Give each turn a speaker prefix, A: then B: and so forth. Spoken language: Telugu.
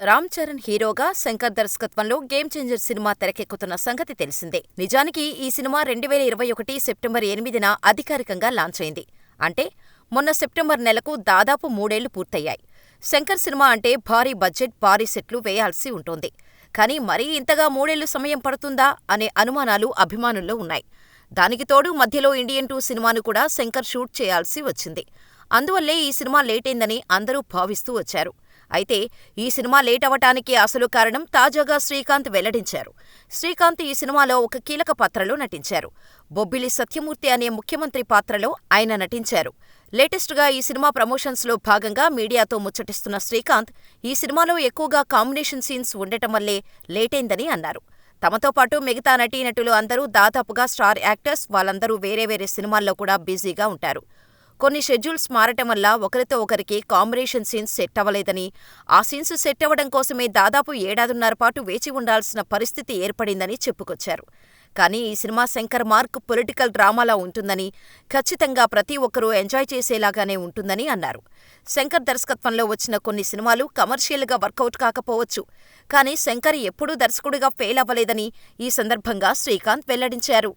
A: రామ్ చరణ్ హీరోగా, శంకర్ దర్శకత్వంలో గేమ్ చేంజర్ సినిమా తెరకెక్కుతున్న సంగతి తెలిసిందే. నిజానికి ఈ సినిమా 2021 సెప్టెంబర్ 8న అధికారికంగా లాంచ్ అయింది. అంటే మొన్న సెప్టెంబర్ నెలకు దాదాపు 3 ఏళ్లు పూర్తయ్యాయి. శంకర్ సినిమా అంటే భారీ బడ్జెట్, భారీ సెట్లు వేయాల్సి ఉంటుంది. కానీ మరీ ఇంతగా 3 ఏళ్లు సమయం పడుతుందా అనే అనుమానాలు అభిమానుల్లో ఉన్నాయి. దానికి తోడు మధ్యలో ఇండియన్ 2 సినిమాను కూడా శంకర్ షూట్ చేయాల్సి వచ్చింది. అందువల్లే ఈ సినిమా లేటైందని అందరూ భావిస్తూ వచ్చారు. అయితే ఈ సినిమా లేట్ అవటానికి అసలు కారణం తాజాగా శ్రీకాంత్ వెల్లడించారు. శ్రీకాంత్ ఈ సినిమాలో ఒక కీలక పాత్రలో నటించారు. బొబ్బిలి సత్యమూర్తి అనే ముఖ్యమంత్రి పాత్రలో ఆయన నటించారు. లేటెస్ట్గా ఈ సినిమా ప్రమోషన్స్లో భాగంగా మీడియాతో ముచ్చటిస్తున్న శ్రీకాంత్ ఈ సినిమాలో ఎక్కువగా కాంబినేషన్ సీన్స్ ఉండటం వల్లే లేటైందని అన్నారు. తమతో పాటు మిగతా నటీనటులు అందరూ దాదాపుగా స్టార్ యాక్టర్స్, వాళ్ళందరూ వేరే వేరే సినిమాల్లో కూడా బిజీగా ఉంటారు. కొన్ని షెడ్యూల్స్ మారటం వల్ల ఒకరితో ఒకరికి కాంబినేషన్ సీన్స్ సెట్ అవ్వలేదని, ఆ సీన్స్ సెట్ అవ్వడం కోసమే దాదాపు 7.5 పాటు వేచి ఉండాల్సిన పరిస్థితి ఏర్పడిందని చెప్పుకొచ్చారు. కానీ ఈ సినిమా శంకర్ మార్క్ పొలిటికల్ డ్రామాలా ఉంటుందని, ఖచ్చితంగా ప్రతి ఒక్కరూ ఎంజాయ్ చేసేలాగానే ఉంటుందని అన్నారు. శంకర్ దర్శకత్వంలో వచ్చిన కొన్ని సినిమాలు కమర్షియల్గా వర్కౌట్ కాకపోవచ్చు. కానీ శంకర్ ఎప్పుడూ దర్శకుడిగా ఫెయిల్ అవ్వలేదని ఈ సందర్భంగా శ్రీకాంత్ వెల్లడించారు.